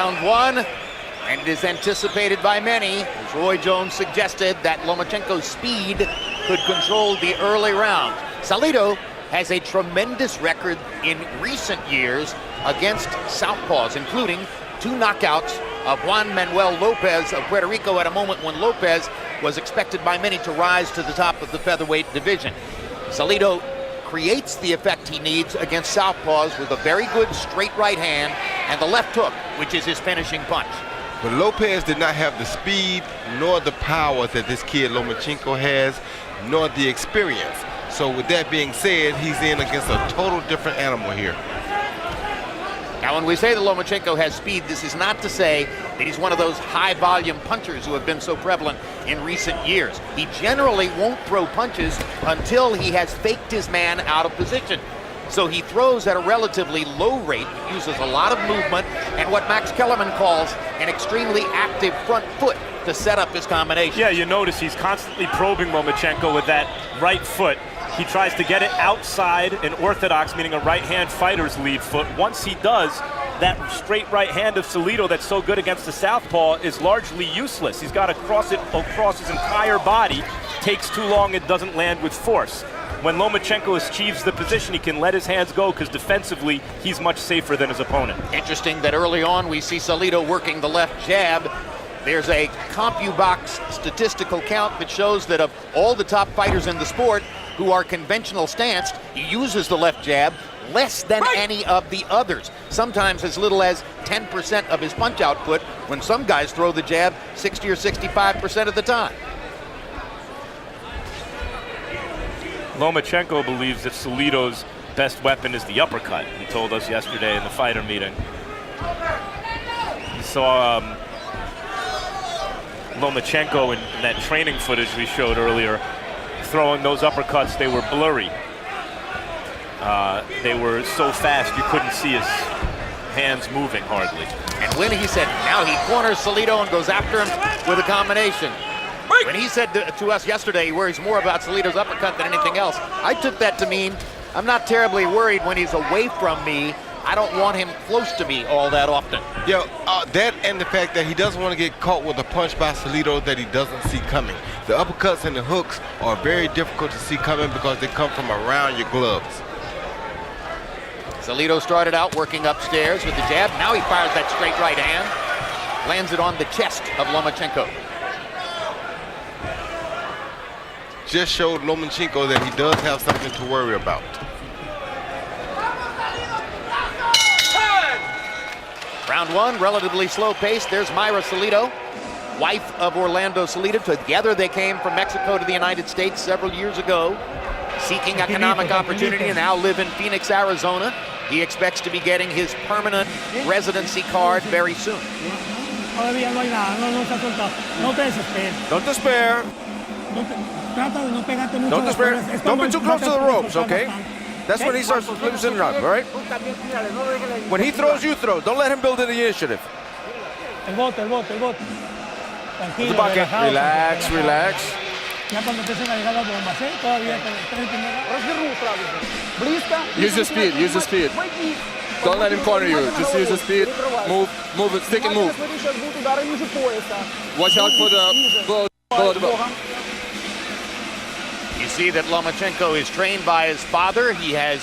Round one, and it is anticipated by many, as Roy Jones suggested, that Lomachenko's speed could control the early rounds. Salido has a tremendous record in recent years against southpaws, including 2 knockouts of Juan Manuel Lopez of Puerto Rico at a moment when Lopez was expected by many to rise to the top of the featherweight division. Salido creates the effect he needs against southpaws with a very good straight right hand and the left hook, which is his finishing punch. But Lopez did not have the speed nor the power that this kid Lomachenko has, nor the experience. So with that being said, he's in against a total different animal here. Now, when we say that Lomachenko has speed, this is not to say that he's one of those high-volume punchers who have been so prevalent in recent years. He generally won't throw punches until he has faked his man out of position. So he throws at a relatively low rate, uses a lot of movement, and what Max Kellerman calls an extremely active front foot to set up his combination. Yeah, you notice he's constantly probing Lomachenko with that right foot. He tries to get it outside an orthodox, meaning a right-hand fighter's lead foot. Once he does, that straight right hand of Salido that's so good against the southpaw is largely useless. He's got to cross it across his entire body. Takes too long, it doesn't land with force. When Lomachenko achieves the position, he can let his hands go because defensively, he's much safer than his opponent. Interesting that early on we see Salido working the left jab. There's a CompuBox statistical count that shows that of all the top fighters in the sport who are conventional stanced, he uses the left jab less than any of the others. Sometimes as little as 10% of his punch output, when some guys throw the jab 60 or 65% of the time. Lomachenko believes that Salido's best weapon is the uppercut. He told us yesterday in the fighter meeting. He saw Lomachenko in that training footage we showed earlier, throwing those uppercuts. They were blurry. They were so fast you couldn't see his hands moving hardly. And when he said, now he corners Salido and goes after him with a combination. When he said to us yesterday he worries more about Salido's uppercut than anything else, I took that to mean I'm not terribly worried when he's away from me. I don't want him close to me all that often. Yeah, that and the fact that he doesn't want to get caught with a punch by Salido that he doesn't see coming. The uppercuts and the hooks are very difficult to see coming because they come from around your gloves. Salido started out working upstairs with the jab. Now he fires that straight right hand. Lands it on the chest of Lomachenko. Just showed Lomachenko that he does have something to worry about. Round one, relatively slow pace. There's Mayra Salido, wife of Orlando Salido. Together they came from Mexico to the United States several years ago, seeking economic opportunity, and now live in Phoenix, Arizona. He expects to be getting his permanent residency card very soon. Don't despair. Don't despair. Don't be too close to the ropes, okay? That's when he starts to loosen up, all right? When he throws, you throw. Don't let him build any initiative. Relax, relax. Use your speed, use your speed. Don't let him corner you. Just use the speed. Move, move it, stick and move. Watch out for the blow. You see that Lomachenko is trained by his father. He has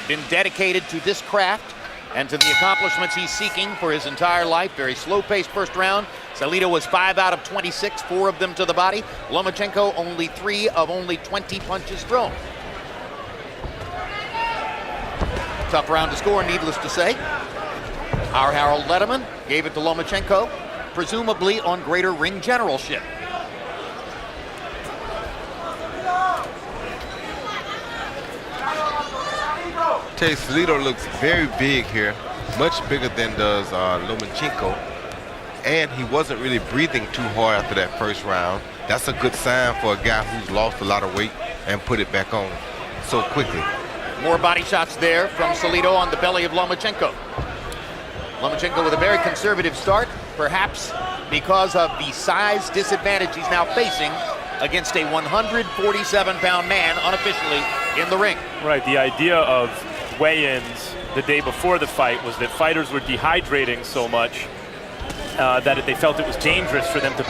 been dedicated to this craft and to the accomplishments he's seeking for his entire life. Very slow-paced first round. Salido was 5 out of 26, 4 of them to the body. Lomachenko only 3 of only 20 punches thrown. Tough round to score, needless to say. Our Harold Letterman gave it to Lomachenko, presumably on greater ring generalship. Salido looks very big here, much bigger than does Lomachenko, and he wasn't really breathing too hard after that first round. That's a good sign for a guy who's lost a lot of weight and put it back on so quickly. More body shots there from Salido on the belly of Lomachenko. Lomachenko with a very conservative start, perhaps because of the size disadvantage he's now facing against a 147-pound man unofficially in the ring. Right, the idea of weigh-ins the day before the fight was that fighters were dehydrating so much that they felt it was dangerous for them to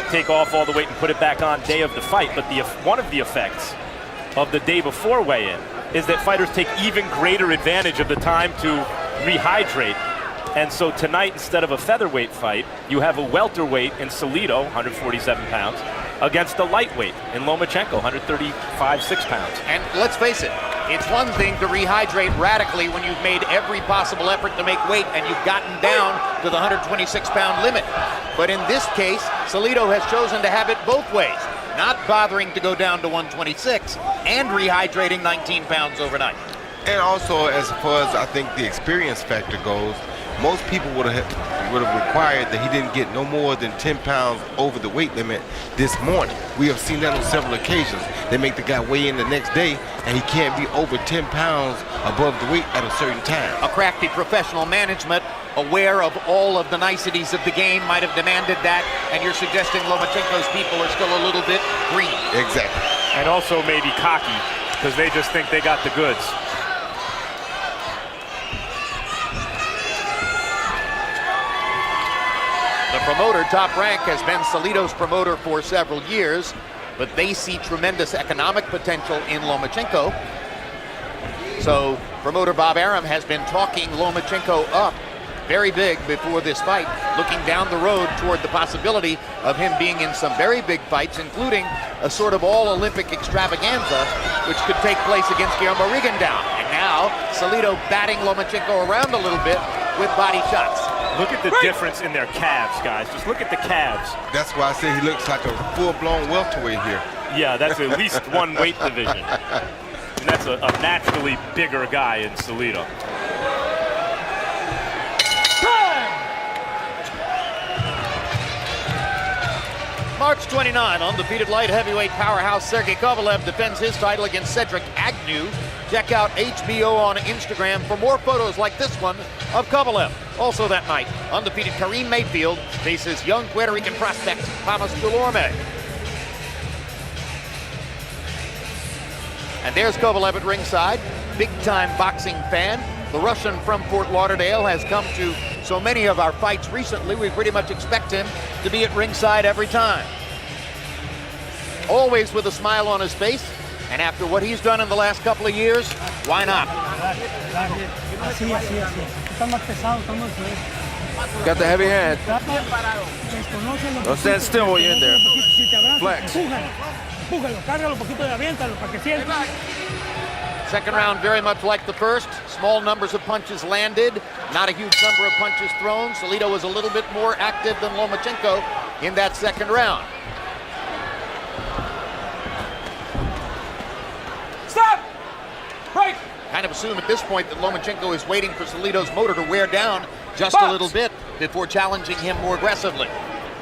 take off all the weight and put it back on day of the fight. But one of the effects of the day before weigh-in is that fighters take even greater advantage of the time to rehydrate. And so tonight, instead of a featherweight fight, you have a welterweight in Salido, 147 pounds, against a lightweight in Lomachenko, 135, 6 pounds. And let's face it, it's one thing to rehydrate radically when you've made every possible effort to make weight and you've gotten down to the 126-pound limit. But in this case, Salido has chosen to have it both ways, not bothering to go down to 126 and rehydrating 19 pounds overnight. And also, as far as I think the experience factor goes, most people would have required that he didn't get no more than 10 pounds over the weight limit this morning. We have seen that on several occasions. They make the guy weigh in the next day, and he can't be over 10 pounds above the weight at a certain time. A crafty professional management, aware of all of the niceties of the game, might have demanded that, and you're suggesting Lomachenko's people are still a little bit green. Exactly. And also maybe cocky, because they just think they got the goods. The promoter, Top Rank, has been Salido's promoter for several years, but they see tremendous economic potential in Lomachenko. So promoter Bob Arum has been talking Lomachenko up very big before this fight, looking down the road toward the possibility of him being in some very big fights, including a sort of all-Olympic extravaganza, which could take place against Guillermo Rigondeaux. And now Salido batting Lomachenko around a little bit with body shots. Look at the difference in their calves, guys. Just look at the calves. That's why I say he looks like a full-blown welterweight here. Yeah, that's at least one weight division. And that's a naturally bigger guy in Salido. March 29, undefeated light heavyweight powerhouse Sergey Kovalev defends his title against Cedric Agnew. Check out HBO on Instagram for more photos like this one of Kovalev. Also that night, undefeated Kareem Mayfield faces young Puerto Rican prospect Thomas Dulorme. And there's Kovalev at ringside, big-time boxing fan. The Russian from Fort Lauderdale has come to so many of our fights recently, we pretty much expect him to be at ringside every time. Always with a smile on his face, and after what he's done in the last couple of years, why not? Got the heavy hand. Don't stand still while you're in there. Flex. Second round very much like the first. Small numbers of punches landed, not a huge number of punches thrown. Salido was a little bit more active than Lomachenko in that second round. Stop! Break! Kind of assume at this point that Lomachenko is waiting for Salido's motor to wear down just a little bit before challenging him more aggressively.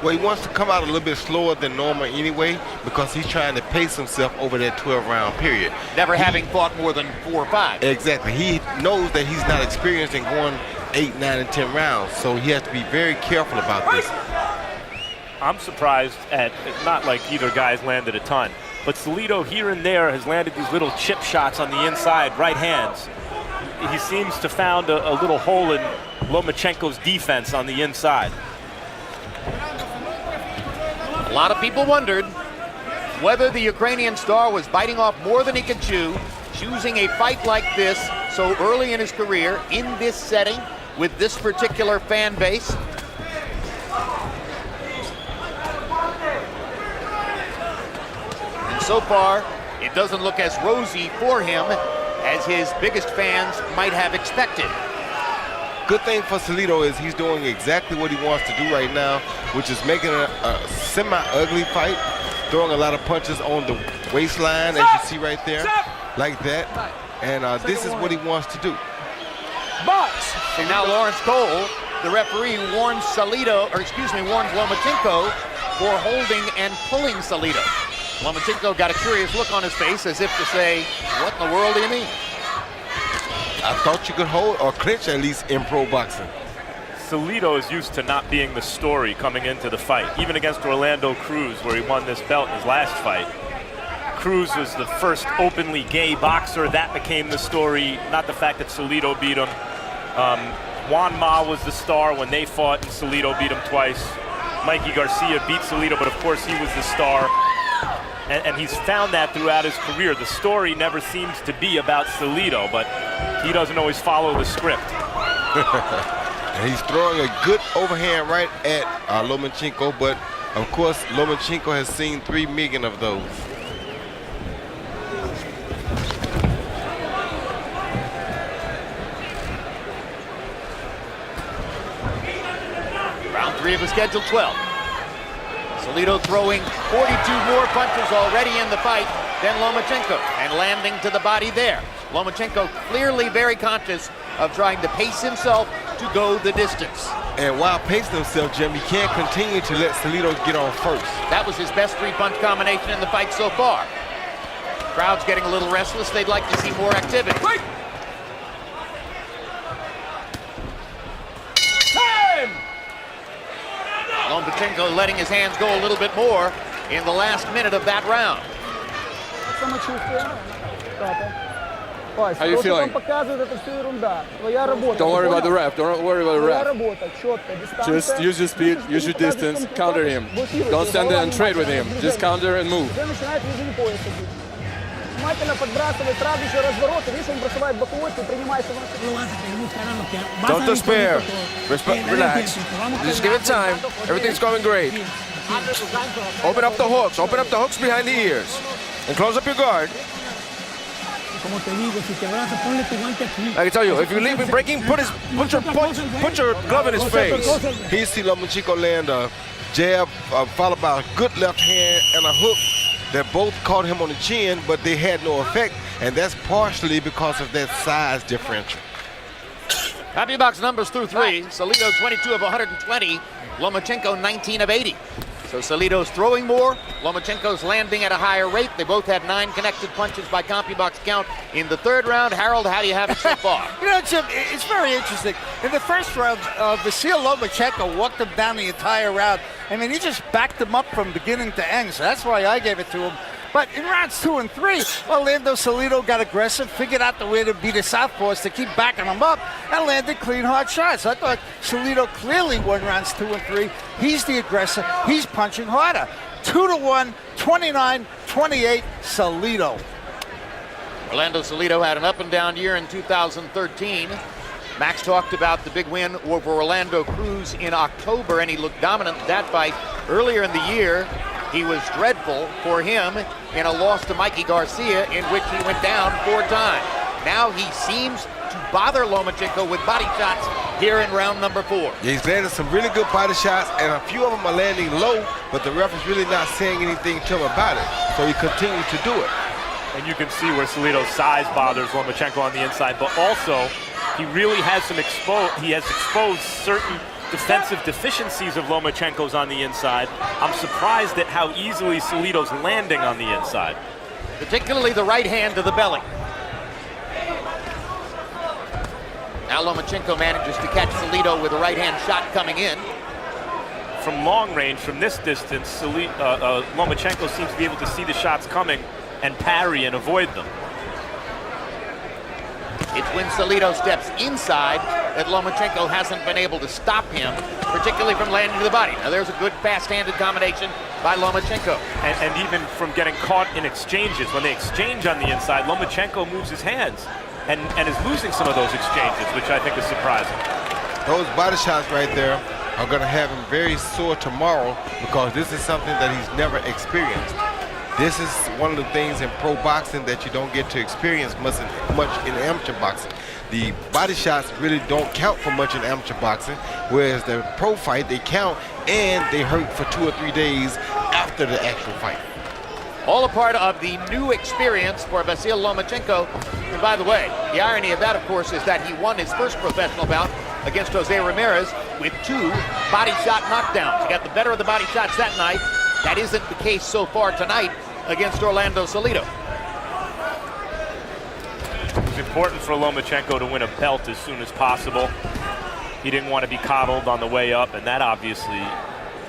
Well, he wants to come out a little bit slower than normal anyway, because he's trying to pace himself over that 12-round period. Never having fought more than 4 or 5. Exactly. He knows that he's not experienced in going 8, 9, and 10 rounds, so he has to be very careful about this. I'm surprised at, not like either guy's landed a ton, but Salido here and there has landed these little chip shots on the inside, right hands. He seems to found a little hole in Lomachenko's defense on the inside. A lot of people wondered whether the Ukrainian star was biting off more than he could chew, choosing a fight like this so early in his career, in this setting, with this particular fan base. And so far, it doesn't look as rosy for him as his biggest fans might have expected. Good thing for Salido is he's doing exactly what he wants to do right now, which is making a semi-ugly fight, throwing a lot of punches on the waistline, as you see right there, like that. And this is what he wants to do. Box! And now Lawrence Cole, the referee, warns warns Lomachenko for holding and pulling Salido. Lomachenko got a curious look on his face as if to say, what in the world do you mean? I thought you could hold or clinch at least in pro boxing. Salido is used to not being the story coming into the fight. Even against Orlando Cruz, where he won this belt in his last fight. Cruz was the first openly gay boxer. That became the story, not the fact that Salido beat him. Juan Ma was the star when they fought, and Salido beat him twice. Mikey Garcia beat Salido, but of course he was the star. And he's found that throughout his career. The story never seems to be about Salido, but he doesn't always follow the script. And he's throwing a good overhand right at Lomachenko, but of course Lomachenko has seen 3 million of those. Round 3 of the scheduled 12. Salido throwing 42 more punches already in the fight than Lomachenko, and landing to the body there. Lomachenko clearly very conscious of trying to pace himself to go the distance. And while pacing himself, Jim, he can't continue to let Salido get on first. That was his best 3-punch combination in the fight so far. Crowd's getting a little restless. They'd like to see more activity. Wait. Time. Lomachenko letting his hands go a little bit more in the last minute of that round. How you feeling? Don't worry about the ref. Don't worry about the ref. Just use your speed, use your distance, counter him. Don't stand there and trade with him. Just counter and move. Don't despair. Relax. Just give it time. Everything's going great. Open up the hooks. Open up the hooks behind the ears. And close up your guard. I can tell you, if you leave him breaking, put your glove in his face. He see Lomachenko land a jab followed by a good left hand and a hook that both caught him on the chin, but they had no effect, and that's partially because of that size differential. Happy box numbers through 3. Salido 22 of 120. Lomachenko 19 of 80. So Salido's throwing more, Lomachenko's landing at a higher rate. They both had 9 connected punches by CompuBox count in the 3rd round. Harold, how do you have it so far? You know, Jim, it's very interesting. In the 1st round, Vasyl Lomachenko walked him down the entire round. I mean, he just backed him up from beginning to end, so that's why I gave it to him. But in rounds 2 and 3, Oрландо Salido got aggressive, figured out the way to beat his southpaws to keep backing him up, and landed clean, hard shots. I thought Salido clearly won rounds 2 and 3. He's the aggressor. He's punching harder. 2-1, 29-28, Salido. Oрландо Salido had an up-and-down year in 2013. Max talked about the big win over Orlando Cruz in October, and he looked dominant in that fight. Earlier in the year, he was dreadful for him in a loss to Mikey Garcia, in which he went down 4 times. Now he seems to bother Lomachenko with body shots here in round number 4. Yeah, he's landed some really good body shots, and a few of them are landing low, but the ref is really not saying anything to him about it, so he continues to do it. And you can see where Salido's size bothers Lomachenko on the inside, but also he really has exposed certain defensive deficiencies of Lomachenko's on the inside. I'm surprised at how easily Salido's landing on the inside. Particularly the right hand to the belly. Now Lomachenko manages to catch Salido with a right hand shot coming in. From long range, from this distance, Lomachenko seems to be able to see the shots coming and parry and avoid them. It's when Salido steps inside that Lomachenko hasn't been able to stop him, particularly from landing to the body. Now there's a good fast-handed combination by Lomachenko. And even from getting caught in exchanges. When they exchange on the inside, Lomachenko moves his hands and is losing some of those exchanges, which I think is surprising. Those body shots right there are going to have him very sore tomorrow, because this is something that he's never experienced. This is one of the things in pro boxing that you don't get to experience much in amateur boxing. The body shots really don't count for much in amateur boxing, whereas the pro fight, they count, and they hurt for 2 or 3 days after the actual fight. All a part of the new experience for Vasyl Lomachenko. And by the way, the irony of that, of course, is that he won his first professional bout against Jose Ramirez with 2 body shot knockdowns. He got the better of the body shots that night. That isn't the case so far tonight against Oрландо Salido. It was important for Lomachenko to win a belt as soon as possible. He didn't want to be coddled on the way up, and that obviously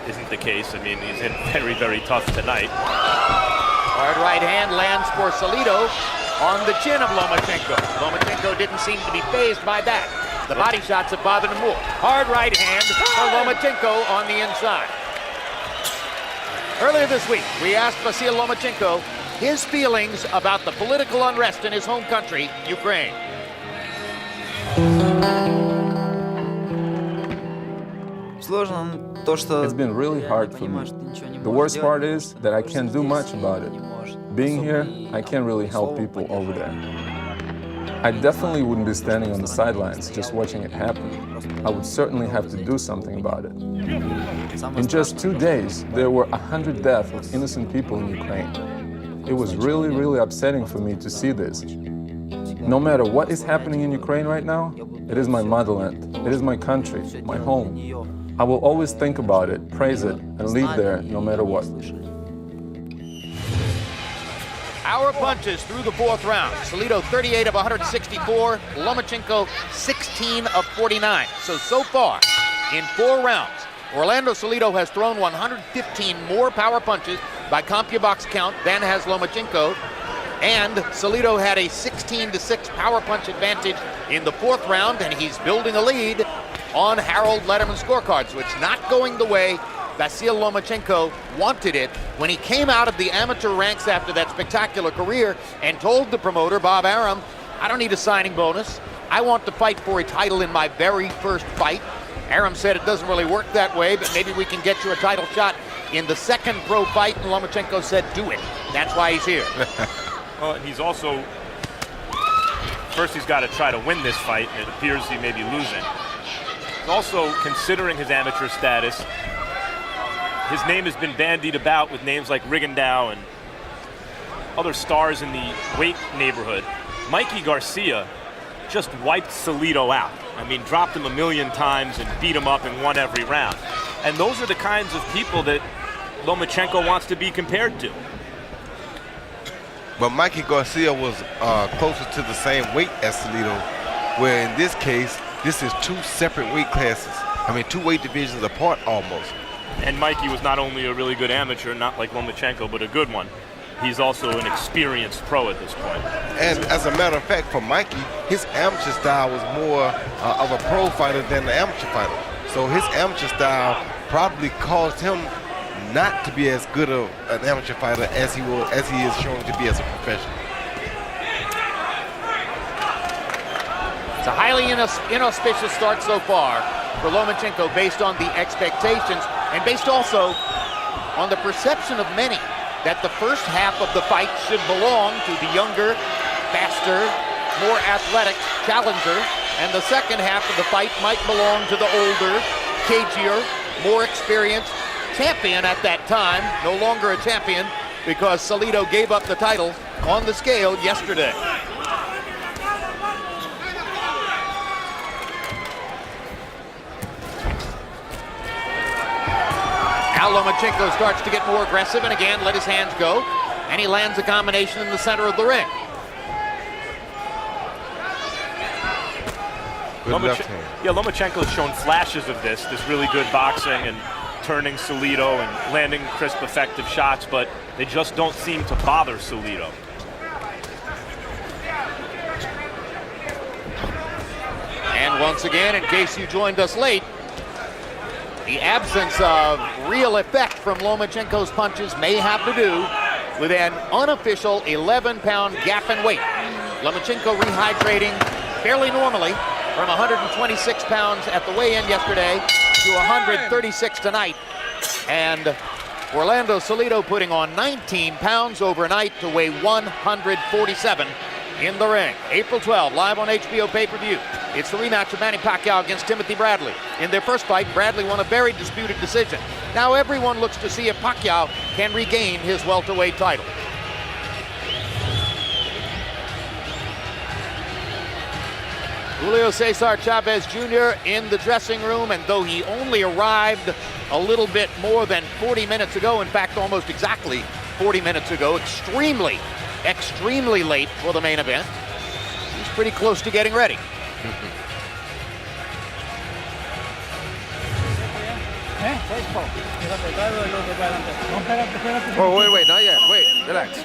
isn't the case. I mean, he's in very, very tough tonight. Hard right hand lands for Salido on the chin of Lomachenko. Lomachenko didn't seem to be fazed by that. The body shots have bothered him more. Hard right hand for Lomachenko on the inside. Earlier this week, we asked Vasyl Lomachenko his feelings about the political unrest in his home country, Ukraine. It's been really hard for me. The worst part is that I can't do much about it. Being here, I can't really help people over there. I definitely wouldn't be standing on the sidelines just watching it happen. I would certainly have to do something about it. In just 2 days, there were 100 deaths of innocent people in Ukraine. It was really, really upsetting for me to see this. No matter what is happening in Ukraine right now, it is my motherland, it is my country, my home. I will always think about it, praise it, and live there no matter what. Power punches through the fourth round. Salido 38 of 164, Lomachenko 16 of 49. So far, in 4 rounds, Orlando Salido has thrown 115 more power punches by CompuBox count than has Lomachenko. And Salido had a 16-6 power punch advantage in the fourth round, and he's building a lead on Harold Letterman scorecard. So it's not going the way Vasyl Lomachenko wanted it when he came out of the amateur ranks after that spectacular career and told the promoter, Bob Arum, I don't need a signing bonus. I want to fight for a title in my very first fight. Arum said it doesn't really work that way, but maybe we can get you a title shot in the second pro fight, and Lomachenko said, do it. That's why he's here. Well, and he's also, first he's got to try to win this fight, and it appears he may be losing. Also, considering his amateur status, his name has been bandied about with names like Rigondeaux and other stars in the weight neighborhood. Mikey Garcia just wiped Salido out. I mean, dropped him a million times and beat him up and won every round. And those are the kinds of people that Lomachenko wants to be compared to. But Mikey Garcia was closer to the same weight as Salido, where in this case, this is 2 separate weight classes. I mean, 2 weight divisions apart almost. And Mikey was not only a really good amateur, not like Lomachenko, but a good one. He's also an experienced pro at this point. And as a matter of fact, for Mikey, his amateur style was more of a pro fighter than the amateur fighter. So his amateur style probably caused him not to be as good of an amateur fighter as he is shown to be as a professional. It's a highly inauspicious start so far for Lomachenko based on the expectations and based also on the perception of many that the first half of the fight should belong to the younger, faster, more athletic challenger, and the second half of the fight might belong to the older, cagier, more experienced champion at that time, no longer a champion because Salido gave up the title on the scale yesterday. Now Lomachenko starts to get more aggressive and again let his hands go, and he lands a combination in the center of the ring. Lomachenko's shown flashes of this really good boxing and turning Salido and landing crisp, effective shots, but they just don't seem to bother Salido. And once again, in case you joined us late, the absence of real effect from Lomachenko's punches may have to do with an unofficial 11-pound gap in weight. Lomachenko rehydrating fairly normally from 126 pounds at the weigh-in yesterday to 136 tonight. And Orlando Salido putting on 19 pounds overnight to weigh 147 in the ring. April 12, live on HBO pay-per-view. It's the rematch of Manny Pacquiao against Timothy Bradley. In their first fight, Bradley won a very disputed decision. Now everyone looks to see if Pacquiao can regain his welterweight title. Julio Cesar Chavez Jr. in the dressing room, and though he only arrived a little bit more than 40 minutes ago, in fact almost exactly 40 minutes ago, extremely late for the main event, he's pretty close to getting ready. Oh, wait, not yet. Wait, relax.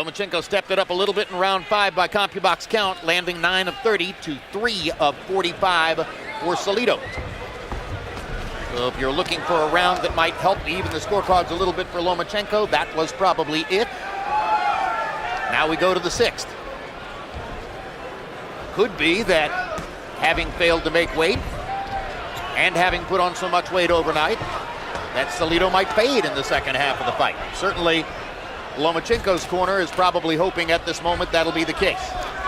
Lomachenko stepped it up a little bit in round 5 by CompuBox count, landing 9 of 30 to 3 of 45 for Salido. So if you're looking for a round that might help even the scorecards a little bit for Lomachenko, that was probably it. Now we go to the 6th. Could be that having failed to make weight and having put on so much weight overnight, that Salido might fade in the second half of the fight. Certainly, Lomachenko's corner is probably hoping at this moment that'll be the case.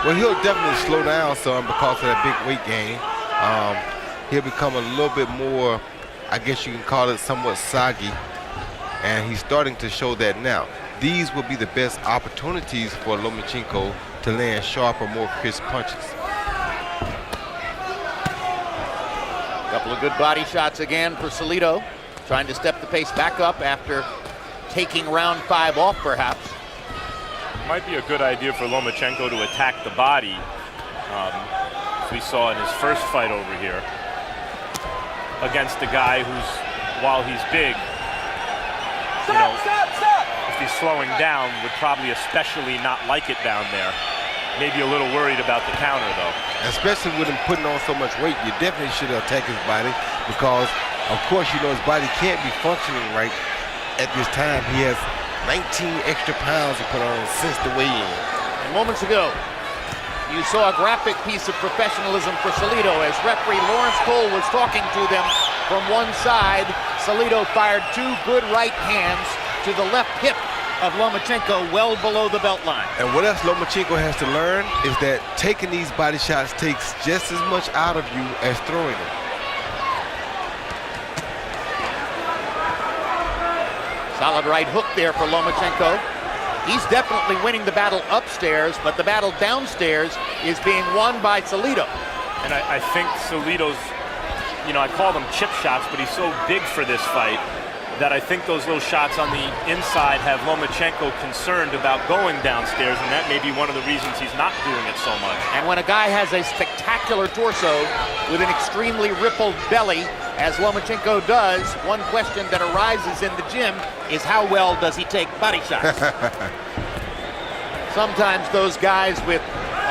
Well, he'll definitely slow down some because of that big weight gain. He'll become a little bit more, I guess you can call it somewhat soggy, and he's starting to show that now. These will be the best opportunities for Lomachenko to land sharper, more crisp punches. Couple of good body shots again for Salido, trying to step the pace back up after taking round 5 off, perhaps. Might be a good idea for Lomachenko to attack the body, as we saw in his first fight over here, against a guy who's, while he's big, you know, if he's slowing down, would probably especially not like it down there. Maybe a little worried about the counter, though. Especially with him putting on so much weight, you definitely should attack his body because, of course, you know his body can't be functioning right at this time. He has 19 extra pounds to put on since the weigh-in. And moments ago, you saw a graphic piece of professionalism for Salido as referee Lawrence Cole was talking to them from one side. Salido fired 2 good right hands to the left hip of Lomachenko, well below the belt line. And what else Lomachenko has to learn is that taking these body shots takes just as much out of you as throwing them. Solid right hook there for Lomachenko. He's definitely winning the battle upstairs, but the battle downstairs is being won by Salido. And I think Salido's, you know, I call them chip shots, but he's so big for this fight that I think those little shots on the inside have Lomachenko concerned about going downstairs, and that may be one of the reasons he's not doing it so much. And when a guy has a spectacular torso with an extremely rippled belly, as Lomachenko does, one question that arises in the gym is how well does he take body shots? Sometimes those guys with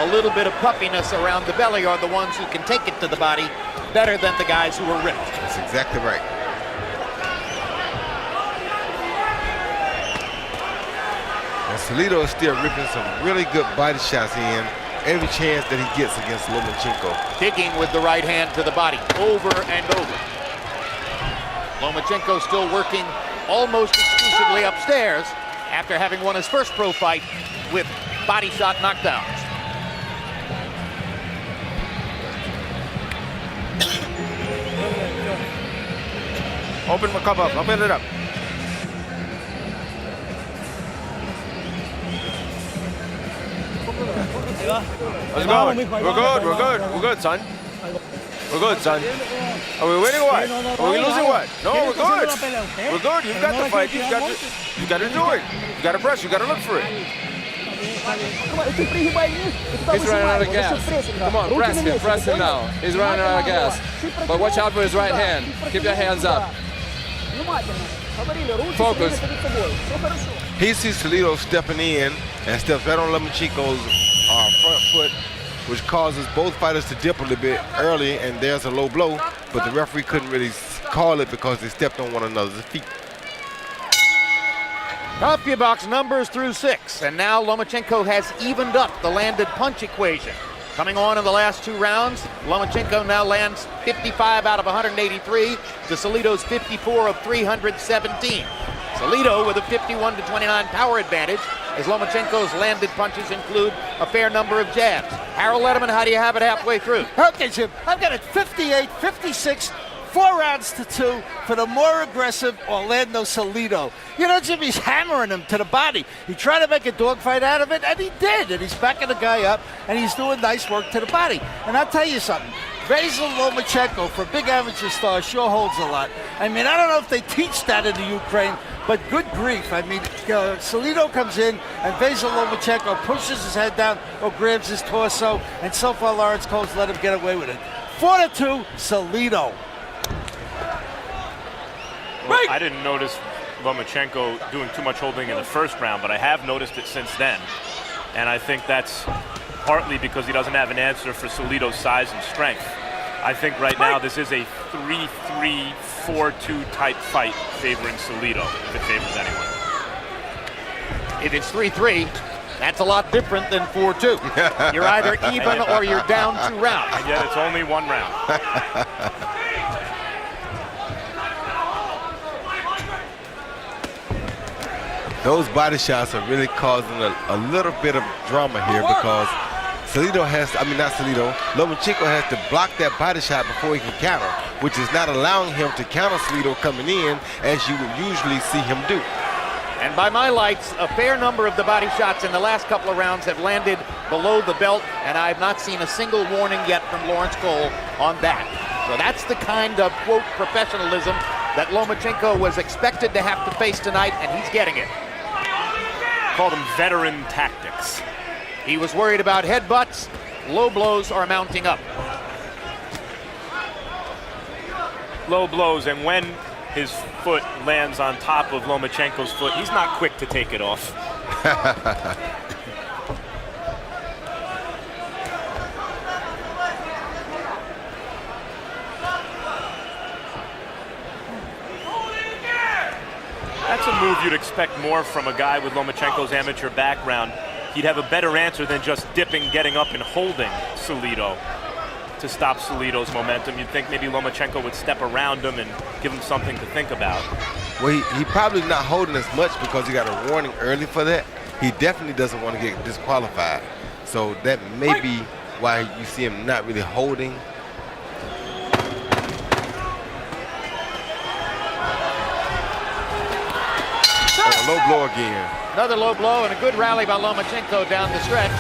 a little bit of puffiness around the belly are the ones who can take it to the body better than the guys who are ripped. That's exactly right. And Salido is still ripping some really good body shots in every chance that he gets against Lomachenko. Digging with the right hand to the body, over and over. Lomachenko still working almost exclusively upstairs after having won his first pro fight with body shot knockdowns. Open my cup up, open it up. How's it going? We're good, son. We're good, son. Are we winning or what? Are we losing what? No, we're good. We're good. You've got the fight. You got to do it. You got to press. You got to look for it. He's running out of gas. Come on, press him now. He's running out of gas. But watch out for his right hand. Keep your hands up. Focus. He sees Salido stepping in and steps right on Lomachenko's front foot, which causes both fighters to dip a little bit early, and there's a low blow, but the referee couldn't really call it because they stepped on one another's feet. CompuBox numbers through 6, and now Lomachenko has evened up the landed punch equation. Coming on in the last 2 rounds, Lomachenko now lands 55 out of 183 to Salido's 54 of 317. Salido with a 51-29 power advantage, as Lomachenko's landed punches include a fair number of jabs. Harold Letterman, how do you have it halfway through? Okay, Jim, I've got it 58-56, 4 rounds to 2 for the more aggressive Orlando Salido. You know, Jim, he's hammering him to the body. He tried to make a dogfight out of it, and he did. And he's backing the guy up, and he's doing nice work to the body. And I'll tell you something. Vasyl Lomachenko, for a big amateur star, sure holds a lot. I mean, I don't know if they teach that in the Ukraine, but good grief. I mean, Salido comes in, and Vasyl Lomachenko pushes his head down or grabs his torso, and so far Lawrence Cole's let him get away with it. 4-2, Salido. Well, I didn't notice Lomachenko doing too much holding in the first round, but I have noticed it since then. And I think that's partly because he doesn't have an answer for Salido's size and strength. I think right now this is a 3-3, 4-2 type fight favoring Salido, if it favors anyone. If it's 3-3, that's a lot different than 4-2. You're either even or you're down 2 rounds. And yet it's only 1 round. Those body shots are really causing a little bit of drama here because Salido has, Lomachenko has to block that body shot before he can counter, which is not allowing him to counter Salido coming in as you would usually see him do. And by my lights, a fair number of the body shots in the last couple of rounds have landed below the belt, and I've not seen a single warning yet from Lawrence Cole on that. So that's the kind of, quote, professionalism that Lomachenko was expected to have to face tonight, and he's getting it. Call them veteran tactics. He was worried about headbutts. Low blows are mounting up. Low blows, and when his foot lands on top of Lomachenko's foot, he's not quick to take it off. That's a move you'd expect more from a guy with Lomachenko's amateur background. He'd have a better answer than just dipping, getting up, and holding Salido to stop Salido's momentum. You'd think maybe Lomachenko would step around him and give him something to think about. Well, he probably not holding as much because he got a warning early for that. He definitely doesn't want to get disqualified. So that may be why you see him not really holding. Low blow again. Another low blow and a good rally by Lomachenko down the stretch.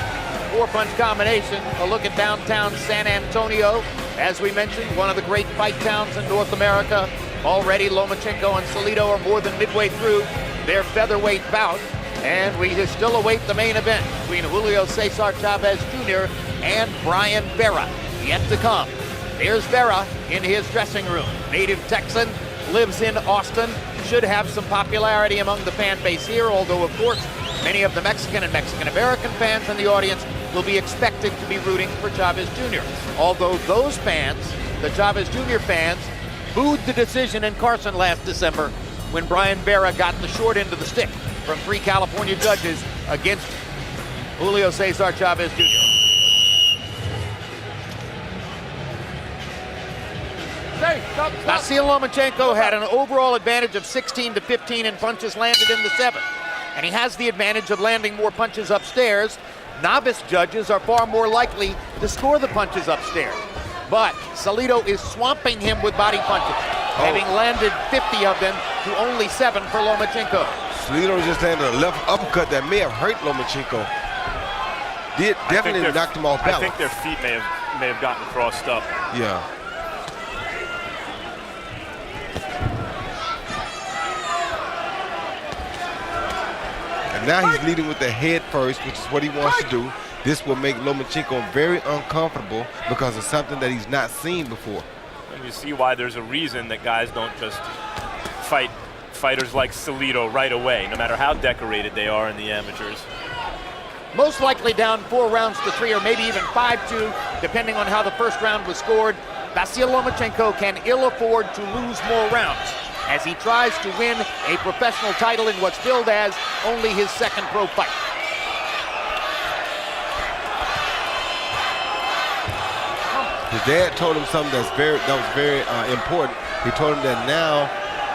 4-punch combination. A look at downtown San Antonio. As we mentioned, one of the great fight towns in North America. Already Lomachenko and Salido are more than midway through their featherweight bout. And we still await the main event between Julio Cesar Chavez Jr. and Brian Vera. Yet to come. There's Vera in his dressing room. Native Texan, lives in Austin. Should have some popularity among the fan base here, although of course many of the Mexican and Mexican-American fans in the audience will be expected to be rooting for Chavez Jr. Although those fans, the Chavez Jr. fans, booed the decision in Carson last December when Brian Vera got the short end of the stick from 3 California judges against Julio Cesar Chavez Jr. Vasyl Lomachenko had an overall advantage of 16-15 in punches landed in the 7th. And he has the advantage of landing more punches upstairs. Novice judges are far more likely to score the punches upstairs. But Salido is swamping him with body punches, having landed 50 of them to only 7 for Lomachenko. Salido just landed a left uppercut that may have hurt Lomachenko. Definitely knocked him off balance. I think their feet may have gotten crossed up. Yeah. Now he's leading with the head first, which is what he wants to do. This will make Lomachenko very uncomfortable because it's something that he's not seen before. And you see why there's a reason that guys don't just fight fighters like Salido right away, no matter how decorated they are in the amateurs. Most likely down 4 rounds to 3, or maybe even 5-2, depending on how the first round was scored. Vasyl Lomachenko can ill afford to lose more rounds as he tries to win a professional title in what's billed as only his 2nd pro fight. His dad told him something that was very important. He told him that now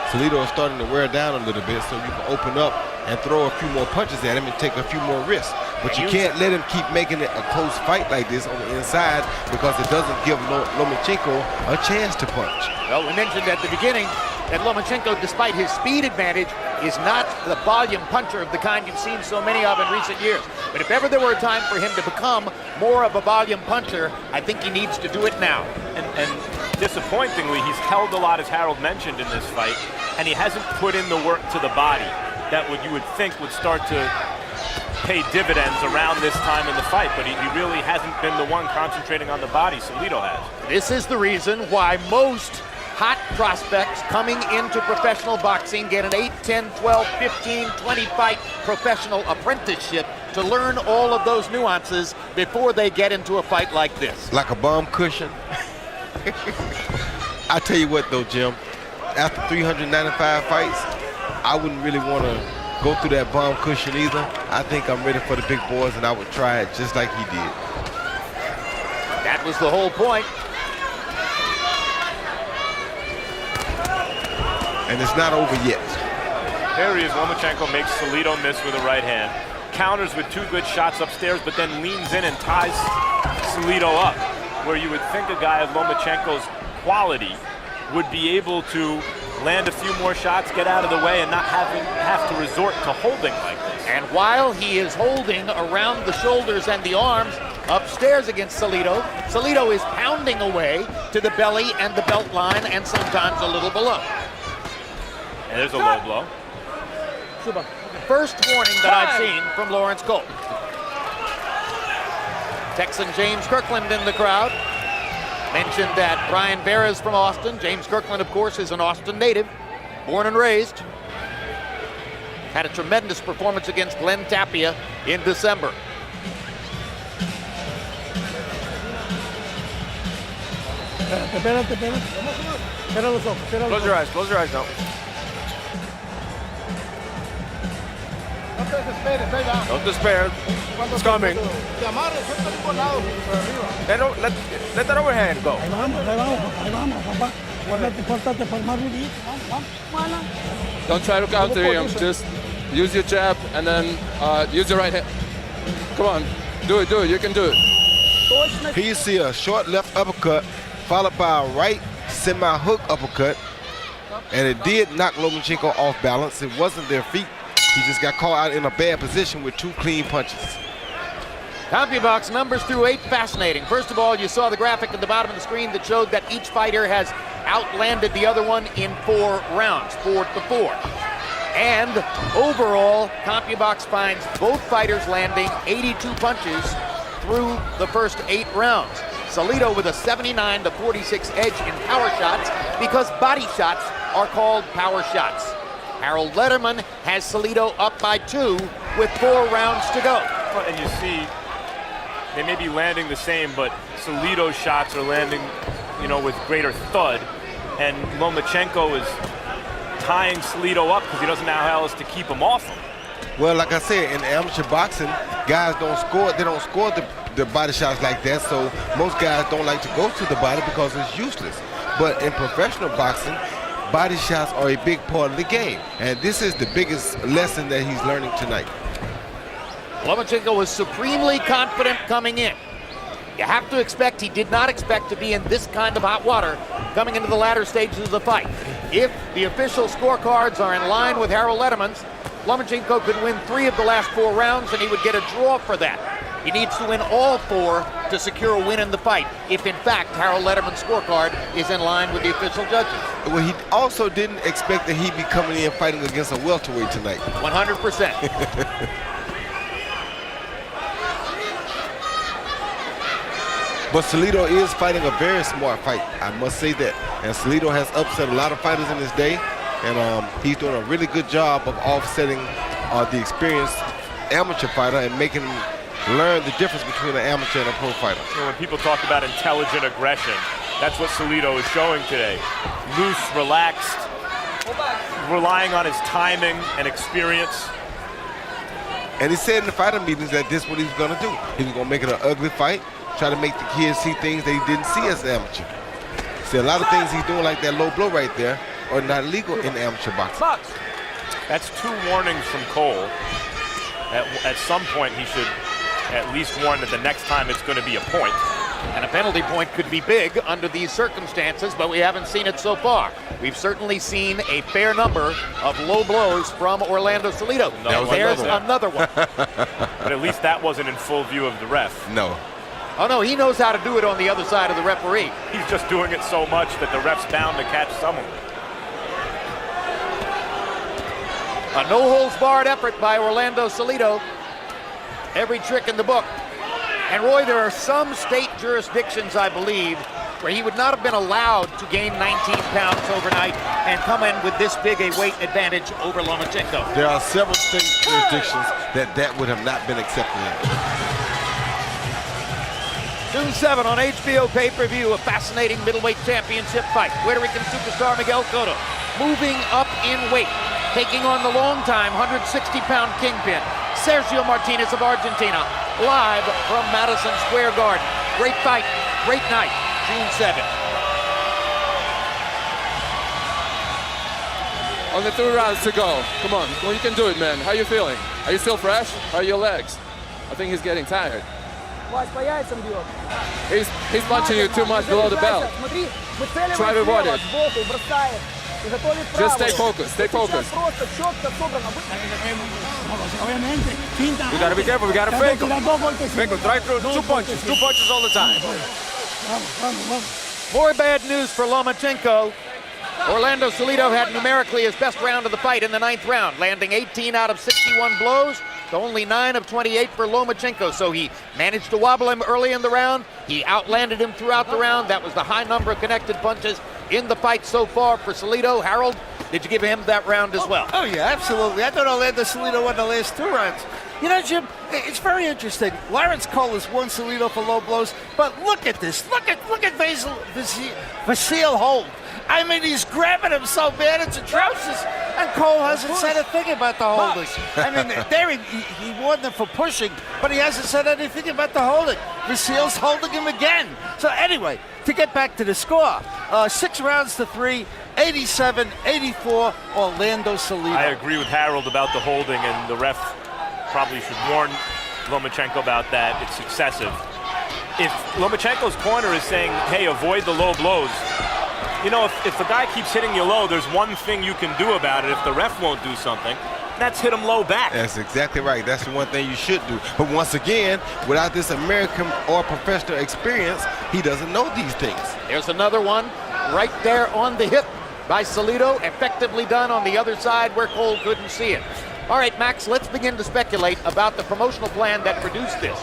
Salido is starting to wear down a little bit, so you can open up and throw a few more punches at him and take a few more risks. But you can't let him keep making it a close fight like this on the inside because it doesn't give Lomachenko a chance to punch. Well, we mentioned at the beginning that Lomachenko, despite his speed advantage, is not the volume puncher of the kind you've seen so many of in recent years. But if ever there were a time for him to become more of a volume puncher, I think he needs to do it now. And disappointingly, he's held a lot, as Harold mentioned, in this fight, and he hasn't put in the work to the body that you would think would start to pay dividends around this time in the fight, but he really hasn't been the one concentrating on the body. Salido has. This is the reason why most hot prospects coming into professional boxing get an 8, 10, 12, 15, 20 fight professional apprenticeship to learn all of those nuances before they get into a fight like this. Like a bomb cushion. I tell you what though, Jim, after 395 fights, I wouldn't really want to go through that bomb cushion either. I think I'm ready for the big boys, and I would try it just like he did. That was the whole point. And it's not over yet. There he is. Lomachenko makes Salido miss with a right hand. Counters with 2 good shots upstairs, but then leans in and ties Salido up, where you would think a guy of Lomachenko's quality would be able to land a few more shots, get out of the way, and not have to resort to holding like this. And while he is holding around the shoulders and the arms upstairs against Salido, Salido is pounding away to the belly and the belt line and sometimes a little below. And there's a low blow. First warning that I've seen from Lawrence Cole. Texan James Kirkland in the crowd. Mentioned that Brian Vera is from Austin. James Kirkland, of course, is an Austin native, born and raised. Had a tremendous performance against Glenn Tapia in December. Close your eyes now. Don't despair. It's coming. Let that overhand go. Don't try to counter him. Just use your jab and then use your right hand. Come on. Do it. You can do it. Here you see a short left uppercut followed by a right semi-hook uppercut. And it did knock Lomachenko off balance. It wasn't their feet. He just got caught out in a bad position with 2 clean punches. CompuBox numbers through 8, fascinating. First of all, you saw the graphic at the bottom of the screen that showed that each fighter has outlanded the other one in 4 rounds, 4-4. And overall, CompuBox finds both fighters landing 82 punches through the first 8 rounds. Salido with a 79-46 edge in power shots because body shots are called power shots. Harold Lederman has Salido up by 2 with 4 rounds to go. And you see, they may be landing the same, but Salido's shots are landing, with greater thud. And Lomachenko is tying Salido up because he doesn't know how else to keep him off him. Well, like I said, in amateur boxing, guys don't score. They don't score the body shots like that, so most guys don't like to go to the body because it's useless. But in professional boxing, body shots are a big part of the game, and this is the biggest lesson that he's learning tonight. Lomachenko was supremely confident coming in. You have to expect he did not expect to be in this kind of hot water coming into the latter stages of the fight. If the official scorecards are in line with Harold Lederman's, Lomachenko could win 3 of the last 4 rounds and he would get a draw for that. He needs to win all 4 to secure a win in the fight, if in fact Harold Lederman's scorecard is in line with the official judges. Well, he also didn't expect that he'd be coming in fighting against a welterweight tonight. 100%. But Salido is fighting a very smart fight, I must say that. And Salido has upset a lot of fighters in his day, and he's doing a really good job of offsetting the experienced amateur fighter and making him learn the difference between an amateur and a pro fighter. When people talk about intelligent aggression, that's what Salido is showing today. Loose, relaxed, relying on his timing and experience. And he said in the fighter meetings that this is what he's going to do. He was going to make it an ugly fight, try to make the kids see things they didn't see as an amateur. See, a lot of things he's doing, like that low blow right there, are not legal in amateur boxing. That's 2 warnings from Cole. At some point, he should at least warn that the next time it's going to be a point. And a penalty point could be big under these circumstances, but we haven't seen it so far. We've certainly seen a fair number of low blows from Orlando Salido. There's another one. But at least that wasn't in full view of the ref. No. Oh no, he knows how to do it on the other side of the referee. He's just doing it so much that the ref's bound to catch someone. A no-holds-barred effort by Orlando Salido. Every trick in the book. And Roy, there are some state jurisdictions, I believe, where he would not have been allowed to gain 19 pounds overnight and come in with this big a weight advantage over Lomachenko. There are several state jurisdictions that would have not been accepted in. June 7 on HBO pay-per-view, a fascinating middleweight championship fight. Puerto Rican superstar Miguel Cotto moving up in weight, taking on the long-time 160-pound kingpin, Sergio Martinez of Argentina, live from Madison Square Garden. Great fight, great night, June 7. Only 2 rounds to go. Come on, well, you can do it, man. How you feeling? Are you still fresh? How are your legs? I think he's getting tired. He's punching you too much below the belt. Try to avoid it. Just stay focused, stay focused. We gotta be careful, we gotta fake him. Fake him, try through 2 punches all the time. More bad news for Lomachenko. Orlando Salido had numerically his best round of the fight in the 9th round, landing 18 out of 61 blows to only 9 of 28 for Lomachenko. So he managed to wobble him early in the round. He outlanded him throughout the round. That was the high number of connected punches in the fight so far for Salido. Harold, did you give him that round as well? Oh, yeah, absolutely. I thought Orlando Salido won the last 2 rounds. You know, Jim, it's very interesting. Lawrence Cole has won Salido for low blows, but look at this. Look at Vasyl hold. I mean, he's grabbing him so bad, it's atrocious. And Cole hasn't said a thing about the holding. I mean, there he warned them for pushing, but he hasn't said anything about the holding. Vasyl's holding him again. So anyway, to get back to the score, 6 rounds to 3, 87-84, Orlando Salido. I agree with Harold about the holding, and the ref probably should warn Lomachenko about that. It's excessive. If Lomachenko's corner is saying, hey, avoid the low blows, you know, if the guy keeps hitting you low, there's one thing you can do about it if the ref won't do something. That's hit him low back. That's exactly right. That's the one thing you should do. But once again, without this American or professional experience, he doesn't know these things. There's another one right there on the hip by Salido, effectively done on the other side where Cole couldn't see it. All right, Max, let's begin to speculate about the promotional plan that produced this.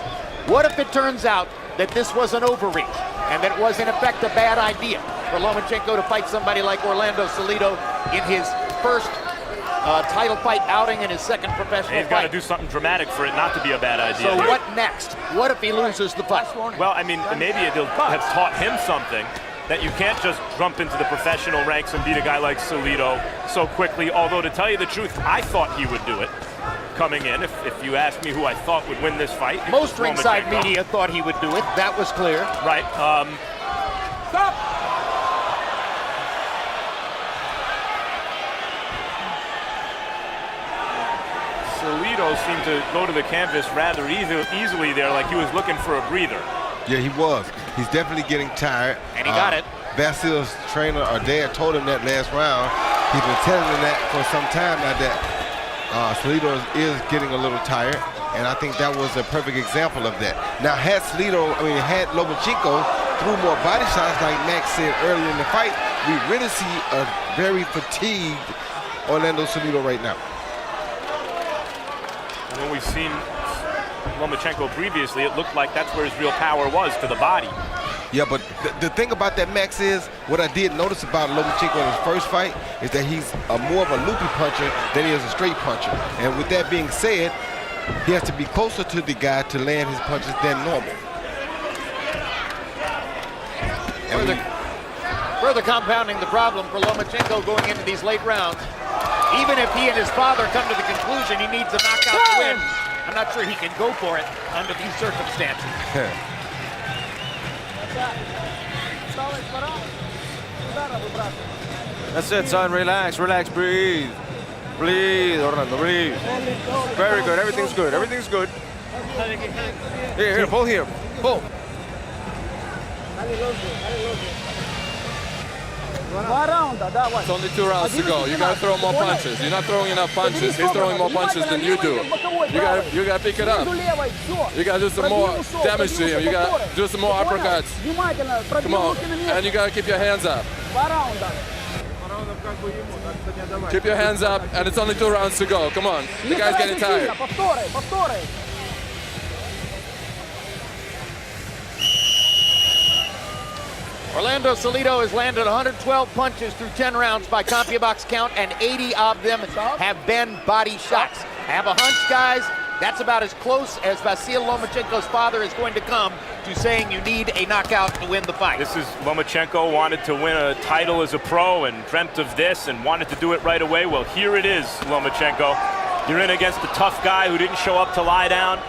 What if it turns out that this was an overreach and that it was, in effect, a bad idea for Lomachenko to fight somebody like Orlando Salido in his first title fight outing in his second professional fight? He's got to do something dramatic for it not to be a bad idea. So what next? What if he loses the fight? Well, I mean, maybe it'll have taught him something, that you can't just jump into the professional ranks and beat a guy like Salido so quickly. Although, to tell you the truth, I thought he would do it coming in. If you asked me who I thought would win this fight, most ringside media thought he would do it. That was clear. Right. Stop! Salido seemed to go to the canvas rather easily there, like he was looking for a breather. Yeah, he was. He's definitely getting tired. And he got it. Vasyl's trainer or dad told him that last round. He's been telling him that for some time now, that Salido is getting a little tired, and I think that was a perfect example of that. Now, had Lomachenko threw more body shots, like Max said earlier in the fight, we really see a very fatigued Orlando Salido right now. And when we've seen Lomachenko previously, it looked like that's where his real power was, to the body. Yeah, but the thing about that, Max, is what I did notice about Lomachenko in his first fight is that he's more of a loopy puncher than he is a straight puncher. And with that being said, he has to be closer to the guy to land his punches than normal. And Further compounding the problem for Lomachenko going into these late rounds. Even if he and his father come to the conclusion he needs a knockout to win, I'm not sure he can go for it under these circumstances. That's it, son. Relax, relax, breathe. Breathe, Orlando, breathe. Very good. Everything's good. Everything's good. Here, pull here. Pull. It's only 2 rounds to go. You gotta throw more punches. You're not throwing enough punches. He's throwing more punches than you do. You gotta pick it up. You gotta do some more damage to him. You gotta do some more uppercuts. Come on. And you gotta keep your hands up. Keep your hands up, and it's only 2 rounds to go. Come on. The guy's getting tired. Orlando Salido has landed 112 punches through 10 rounds by CompuBox count, and 80 of them have been body shots. I have a hunch, guys, that's about as close as Vasyl Lomachenko's father is going to come to saying you need a knockout to win the fight. This is Lomachenko wanted to win a title as a pro and dreamt of this and wanted to do it right away. Well, here it is, Lomachenko. You're in against a tough guy who didn't show up to lie down.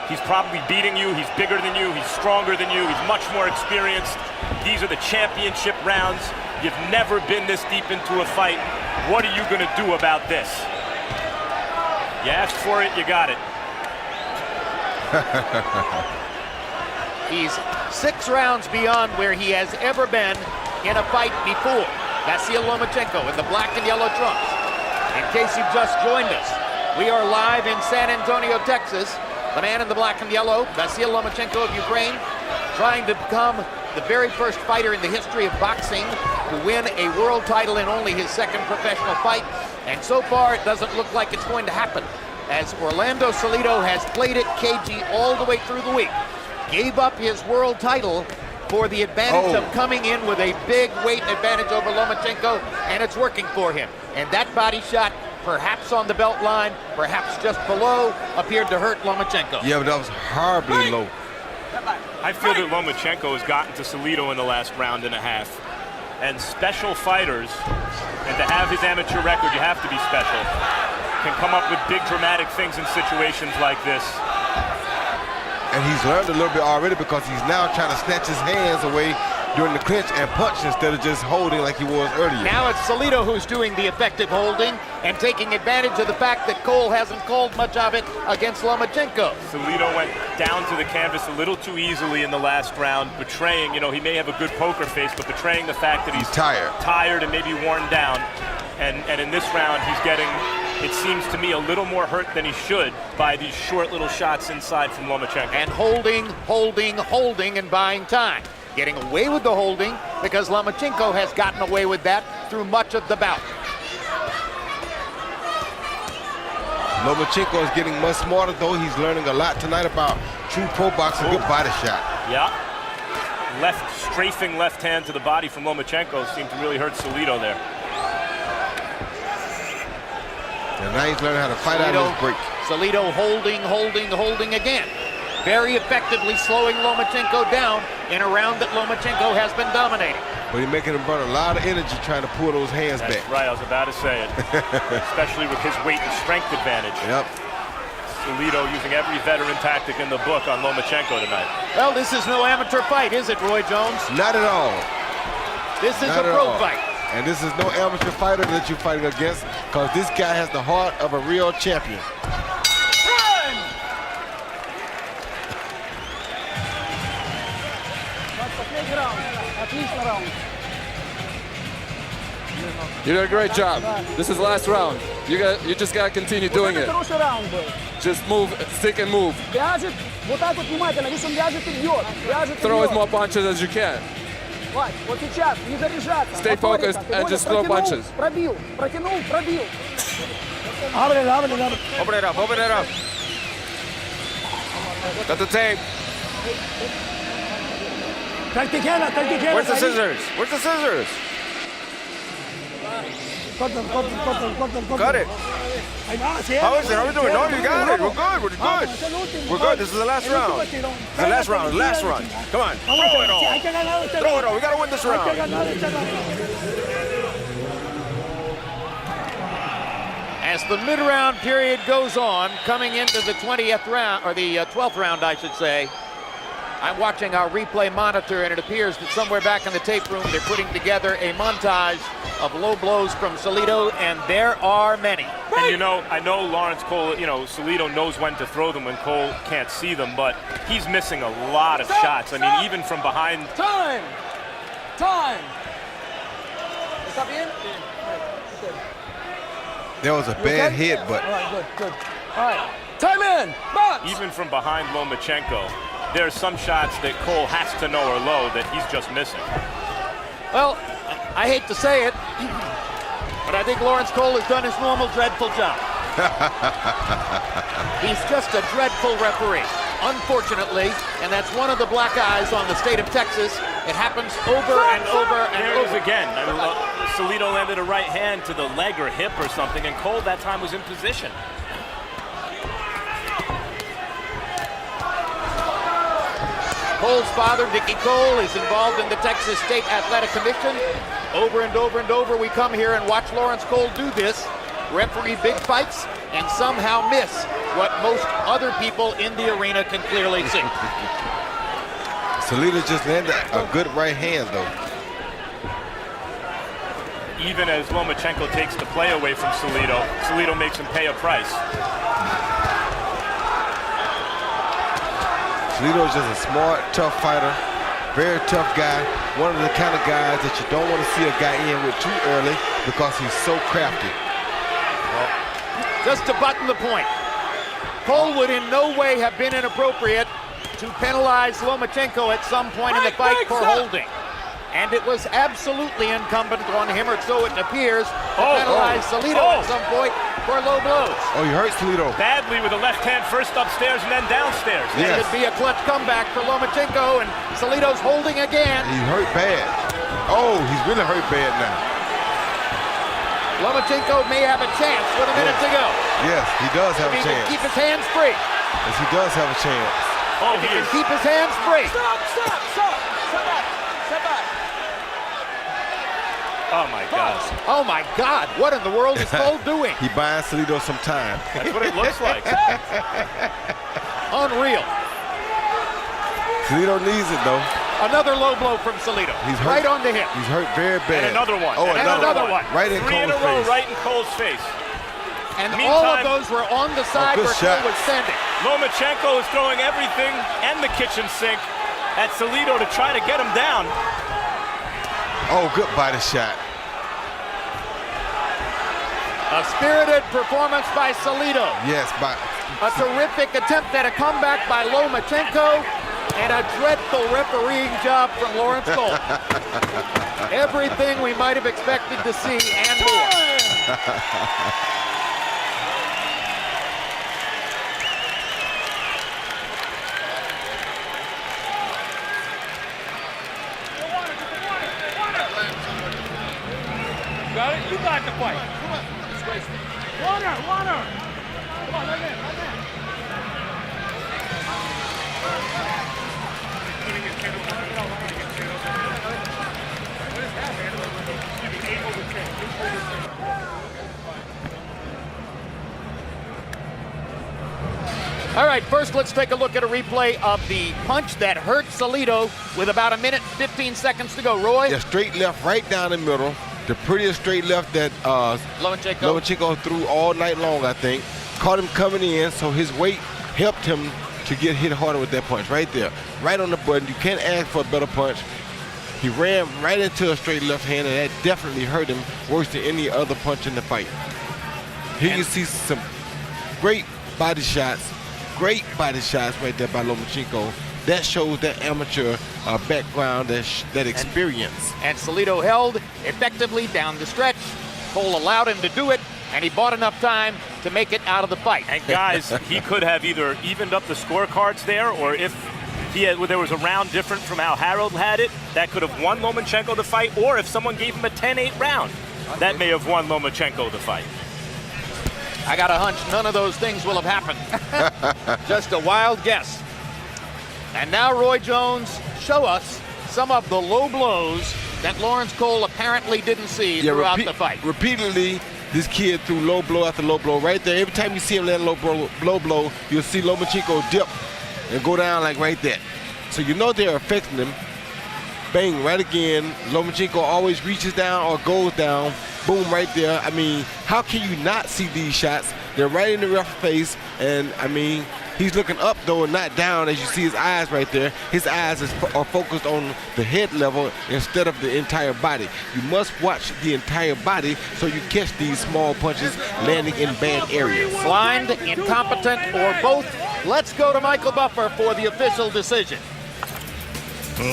He's probably beating you, he's bigger than you, he's stronger than you, he's much more experienced. These are the championship rounds. You've never been this deep into a fight. What are you gonna do about this? You asked for it, you got it. He's 6 rounds beyond where he has ever been in a fight before. Vasyl Lomachenko in the black and yellow trunks. In case you've just joined us, we are live in San Antonio, Texas. The man in the black and yellow, Vasyl Lomachenko of Ukraine, trying to become the very first fighter in the history of boxing to win a world title in only his second professional fight. And so far, it doesn't look like it's going to happen, as Orlando Salido has played it cagey all the way through the week. Gave up his world title for the advantage of coming in with a big weight advantage over Lomachenko, and it's working for him. And that body shot, perhaps on the belt line, perhaps just below, appeared to hurt Lomachenko. Yeah, but that was horribly low. I feel that Lomachenko has gotten to Salido in the last round and a half. And special fighters, and to have his amateur record, you have to be special, can come up with big dramatic things in situations like this. And he's learned a little bit already because he's now trying to snatch his hands away during the clinch and punch instead of just holding like he was earlier. Now it's Salido who's doing the effective holding and taking advantage of the fact that Cole hasn't called much of it against Lomachenko. Salido went down to the canvas a little too easily in the last round, betraying, you know, he may have a good poker face, but betraying the fact that he's tired and maybe worn down. And in this round, he's getting, it seems to me, a little more hurt than he should by these short little shots inside from Lomachenko. And holding, and buying time. Getting away with the holding because Lomachenko has gotten away with that through much of the bout. Lomachenko is getting much smarter, though. He's learning a lot tonight about true pro boxing, good body shot. Yeah. Strafing left hand to the body from Lomachenko seemed to really hurt Salido there. And now he's learning how to fight out of his break. Salido holding again. Very effectively slowing Lomachenko down in a round that Lomachenko has been dominating. But he's making him burn a lot of energy trying to pull those hands back. Right, I was about to say it. Especially with his weight and strength advantage. Yep. Salido using every veteran tactic in the book on Lomachenko tonight. Well, this is no amateur fight, is it, Roy Jones? Not at all. This is a pro fight. And this is no amateur fighter that you're fighting against, because this guy has the heart of a real champion. You did a great job. This is the last round. You just gotta continue doing it. Just move, stick and move. Throw as more punches as you can. Stay focused and just throw punches. Open it up, open it up. Got the tape. Where's the scissors? Where's the scissors? Cut it. How is it? How are we doing? No, you got it. We're good. We're good. We're good. This is the last round. This is the last round. Last run. Come on. Throw it all. Throw it all. We got to win this round. As the mid-round period goes on, coming into the 20th round, or the 12th round, I should say, I'm watching our replay monitor, and it appears that somewhere back in the tape room, they're putting together a montage of low blows from Salido, and there are many. And you know, I know Lawrence Cole, you know, Salido knows when to throw them when Cole can't see them, but he's missing a lot of shots. I mean, even from behind. Time. There was a bad hit, but. All right, good. All right, time in. Box. Even from behind Lomachenko, there are some shots that Cole has to know are low that he's just missing. Well, I hate to say it, but I think Lawrence Cole has done his normal dreadful job. He's just a dreadful referee, unfortunately, and that's one of the black eyes on the state of Texas It happens over and over and There it is over. again. I mean, Salido landed a right hand to the leg or hip or something, and Cole that time was in position. Cole's father, Dickie Cole, is involved in the Texas State Athletic Commission. Over and over and over, we come here and watch Lawrence Cole do this, referee big fights, and somehow miss what most other people in the arena can clearly see. Salido just landed a good right hand, though. Even as Lomachenko takes the play away from Salido, Salido makes him pay a price. Salido is just a smart, tough fighter, very tough guy. One of the kind of guys that you don't want to see a guy in with too early because he's so crafty. Just to button the point, Cole would in no way have been inappropriate to penalize Lomachenko at some point in the fight for holding. And it was absolutely incumbent on him, or so it appears, to penalize Salido at some point for low blows. Oh, you hurt Salido. Badly with a left hand first upstairs and then downstairs. It could be a clutch comeback for Lomachenko, and Salido's holding again. He hurt bad. Oh, he's really hurt bad now. Lomachenko may have a chance with a minute to go. Yes, he does have If a he can chance. keep his hands free. Yes, he does have a chance. Oh, If he he can is. keep his hands free. Oh my God. Oh my God, what in the world is Cole doing? He buying Salido some time. That's what it looks like. Unreal. Salido needs it, though. Another low blow from Salido. He's hurt. Right on the hip. He's hurt very bad. And another one. Oh, And another one. Right in Three in a Cole's row, face. right in Cole's face. And Meantime- all of those were on the side good where Cole shots. was standing. Lomachenko is throwing everything and the kitchen sink at Salido to try to get him down. Oh, good body shot. A spirited performance by Salido. Yes, but A terrific attempt at a comeback by Lomachenko, and a dreadful refereeing job from Lawrence Cole. Everything we might have expected to see and more. Got it? You got the fight. Water, water. Come on, right there, right there. All right, first let's take a look at a replay of the punch that hurt Salido with about a minute, 15 seconds to go. Roy? yeah, straight left right down the middle. The prettiest straight left that Lomachenko threw all night long, I think. Caught him coming in, so his weight helped him to get hit harder with that punch right there. Right on the button. You can't ask for a better punch. He ran right into a straight left hand, and that definitely hurt him worse than any other punch in the fight. Here you see some great body shots right there by Lomachenko. That shows that amateur background, that experience. And Salido held effectively down the stretch. Cole allowed him to do it, and he bought enough time to make it out of the fight. And guys, he could have either evened up the scorecards there, or if there was a round different from how Harold had it, that could have won Lomachenko the fight, or if someone gave him a 10-8 round, that may have won Lomachenko the fight. I got a hunch none of those things will have happened. Just a wild guess. And now, Roy Jones, show us some of the low blows that Lawrence Cole apparently didn't see throughout the fight. Repeatedly, this kid threw low blow after low blow right there. Every time you see him land low blow, you'll see Lomachenko dip and go down like right there. So you know they're affecting him. Bang, right again. Lomachenko always reaches down or goes down. Boom, right there. I mean, how can you not see these shots? They're right in the ref's face, and I mean, he's looking up though and not down, as you see his eyes right there. His eyes are focused on the head level instead of the entire body. You must watch the entire body so you catch these small punches landing in bad areas. Blind, incompetent, or both. Let's go to Michael Buffer for the official decision.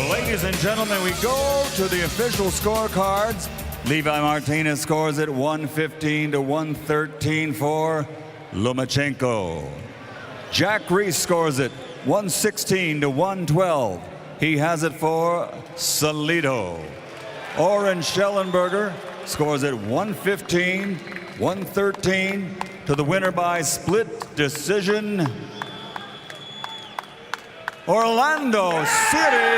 Ladies and gentlemen, we go to the official scorecards. Levi Martinez scores it 115 to 113 for Lomachenko. Jack Reese scores it 116 to 112 He has it for Salido. Oren Schellenberger scores at 115, 113 to the winner by split decision, Orlando Salido.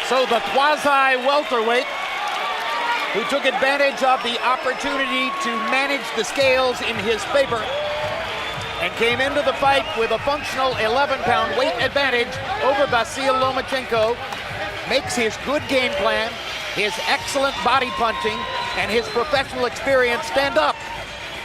So the quasi-welterweight who took advantage of the opportunity to manage the scales in his favor and came into the fight with a functional 11-pound weight advantage over Vasyl Lomachenko, makes his good game plan, his excellent body punching, and his professional experience stand up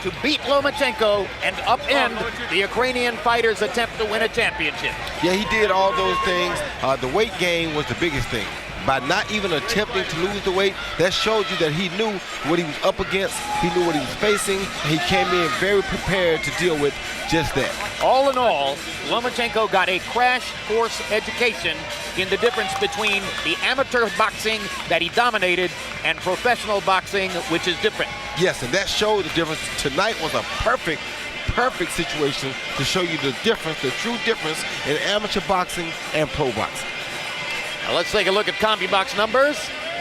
to beat Lomachenko and upend the Ukrainian fighter's attempt to win a championship. Yeah, he did all those things. The weight gain was the biggest thing. By not even attempting to lose the weight, that showed you that he knew what he was up against, he knew what he was facing, and he came in very prepared to deal with just that. All in all, Lomachenko got a crash course education in the difference between the amateur boxing that he dominated and professional boxing, which is different. Yes, and that showed the difference. Tonight was a perfect situation to show you the difference, the true difference in amateur boxing and pro boxing. Now let's take a look at CompuBox numbers,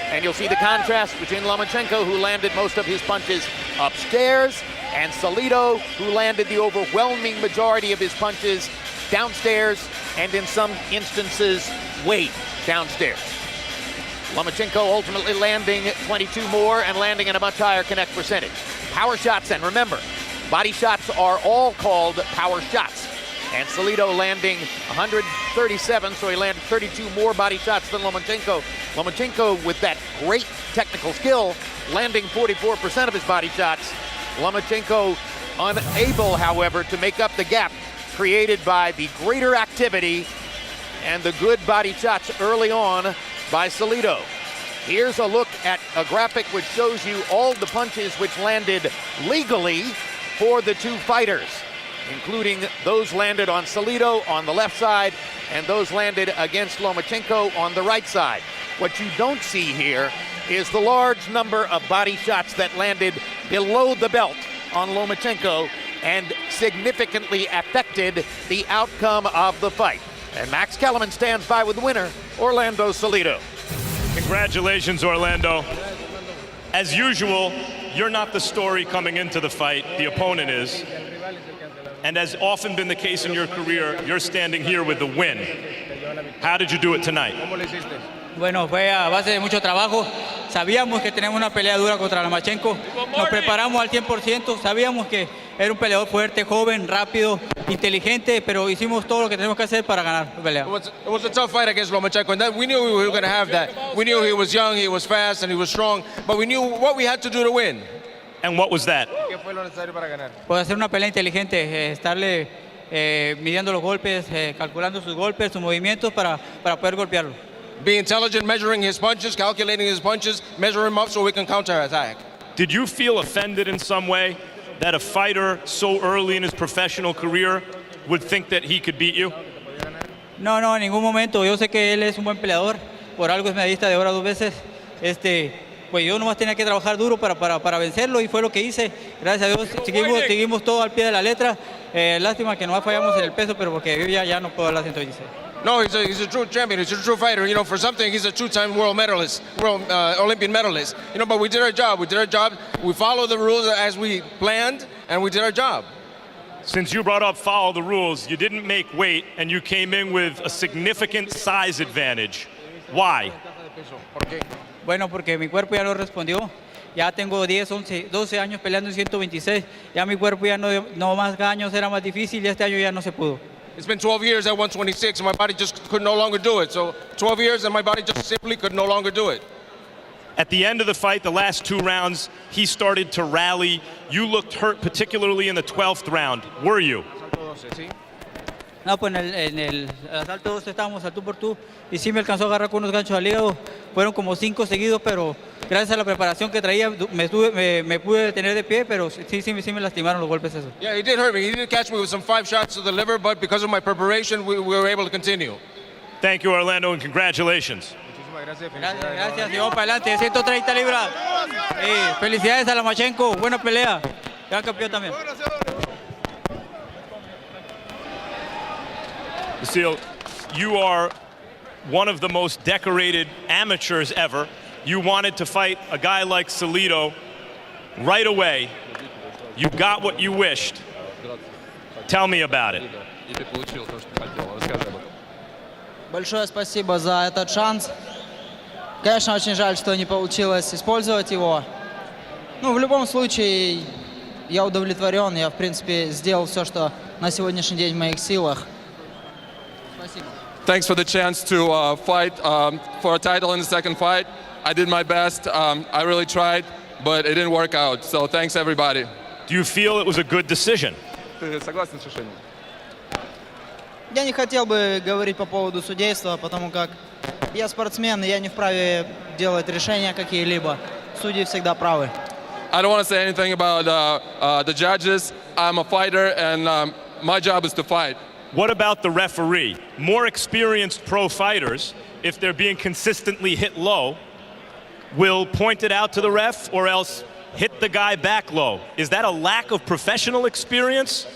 and you'll see the contrast between Lomachenko, who landed most of his punches upstairs, and Salido, who landed the overwhelming majority of his punches downstairs, and in some instances, way downstairs. Lomachenko ultimately landing 22 more and landing at a much higher connect percentage. Power shots, and remember, body shots are all called power shots. And Salido landing 137, so he landed 32 more body shots than Lomachenko. Lomachenko, with that great technical skill, landing 44% of his body shots. Lomachenko unable, however, to make up the gap created by the greater activity and the good body shots early on by Salido. Here's a look at a graphic which shows you all the punches which landed legally for the two fighters, including those landed on Salido on the left side and those landed against Lomachenko on the right side. What you don't see here is the large number of body shots that landed below the belt on Lomachenko and significantly affected the outcome of the fight. And Max Kellerman stands by with the winner, Orlando Salido. Congratulations, Orlando. As usual, you're not the story coming into the fight, the opponent is. And as often been the case in your career, you're standing here with the win. How did you do it tonight? Bueno, fue a base de mucho trabajo. Sabíamos que tenemos una pelea dura contra Lomachenko. Nos preparamos al 100%. Sabíamos que era un peleador fuerte, joven, rápido, inteligente, pero hicimos todo lo que tenemos que hacer para ganar la pelea. It was a tough fight against Lomachenko, and we knew we were going to have that. We knew he was young, he was fast, and he was strong, but we knew what we had to do to win. And what was that? Pues hacer una pelea inteligente, estarle midiendo los golpes, calculando sus golpes, sus movimientos para poder golpearlo. Be intelligent, measuring his punches, calculating his punches, measure him up so we can counterattack. Did you feel offended in some way that a fighter so early in his professional career would think that he could beat you? No, en ningún momento. Yo sé que él es un buen peleador, por algo es medallista de oro 2 veces. Pues yo nomás tenía que trabajar duro para vencerlo y fue lo que hice. Gracias a Dios seguimos todo al pie de la letra. Lástima que nomás fallamos en el peso, pero porque yo ya no puedo hablar 126. No, he's a true champion. He's a true fighter. You know, for something, he's a two-time world medalist, Olympian medalist. You know, but we did our job. We followed the rules as we planned, and we did our job. Since you brought up follow the rules, you didn't make weight, and you came in with a significant size advantage. Why? Bueno, porque mi cuerpo ya lo respondió. Ya tengo 10, 11, 12 años peleando en 126. Ya mi cuerpo ya no más años era más difícil y este año ya no se pudo. It's been 12 years at 126, and my body just could no longer do it. So 12 years, and my body just simply could no longer do it. At the end of the fight, the last 2 rounds, he started to rally. You looked hurt, particularly in the 12th round. Were you? No, pues en el asalto 12 estábamos al tú por tú y sí me alcanzó a agarrar con unos ganchos al hígado. Fueron como 5 seguidos, pero gracias a la preparación que traía me pude detener de pie, pero sí me lastimaron los golpes esos. Yeah, he did hurt me. He did catch me with some 5 shots to the liver, but because of my preparation, we were able to continue. Thank you, Orlando, and congratulations. Gracias, y vamos para adelante, 130 libras. Felicidades a Lomachenko, buena pelea. Gran campeón también. Vasyl, you are one of the most decorated amateurs ever. You wanted to fight a guy like Salido right away. You got what you wished. Tell me about it. Большое спасибо за этот шанс. Конечно, очень жаль, что не получилось использовать его. Ну, в любом случае, я удовлетворен. Я, в принципе, сделал все, что на сегодняшний день в моих силах. Спасибо. Thanks for the chance to fight for a title in the second fight. I did my best. I really tried, but it didn't work out. So thanks, everybody. Do you feel it was a good decision? Ты согласен с решением? Я не хотел бы говорить по поводу судейства, потому как я спортсмен, и я не вправе делать решения какие-либо. Судьи всегда правы. I don't want to say anything about the judges. I'm a fighter, and my job is to fight. What about the referee? More experienced pro fighters, if they're being consistently hit low, will point it out to the ref or else hit the guy back low. Is that a lack of professional experience?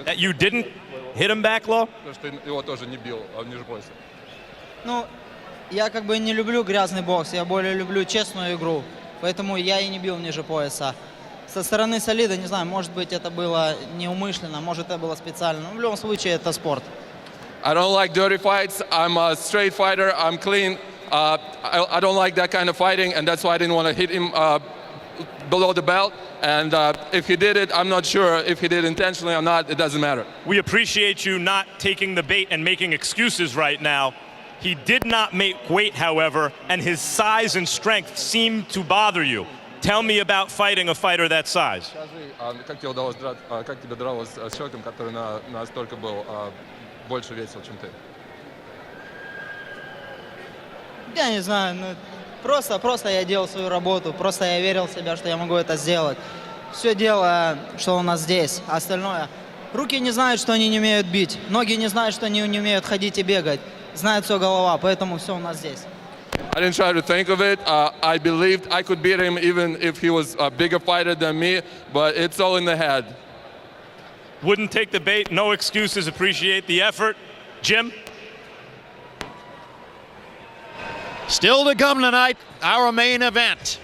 That you didn't hit him back low? Ну, я как бы не люблю грязный бокс, я более люблю честную игру. Поэтому я и не бил ниже пояса. Со стороны Салидо, не знаю, может быть, это было неумышленно, может, это было специально. Но в любом случае, это спорт. I don't like dirty fights. I'm a straight fighter. I'm clean. I don't like that kind of fighting, and that's why I didn't want to hit him below the belt. And if he did it, I'm not sure if he did it intentionally or not. It doesn't matter. We appreciate you not taking the bait and making excuses right now. He did not make weight, however, and his size and strength seemed to bother you. Tell me about fighting a fighter that size. Как тебе удалось с человеком, который настолько был больше весил, чем ты? Я не знаю, ну, просто я делал свою работу, просто я верил в себя, что я могу это сделать. Все дело, что у нас здесь, а остальное. Руки не знают, что они не умеют бить, ноги не знают, что они не умеют ходить и бегать. Знает все голова, поэтому все у нас здесь. I didn't try to think of it. I believed I could beat him even if he was a bigger fighter than me, but it's all in the head. Wouldn't take the bait, no excuses, appreciate the effort. Jim? Still to come tonight, our main event.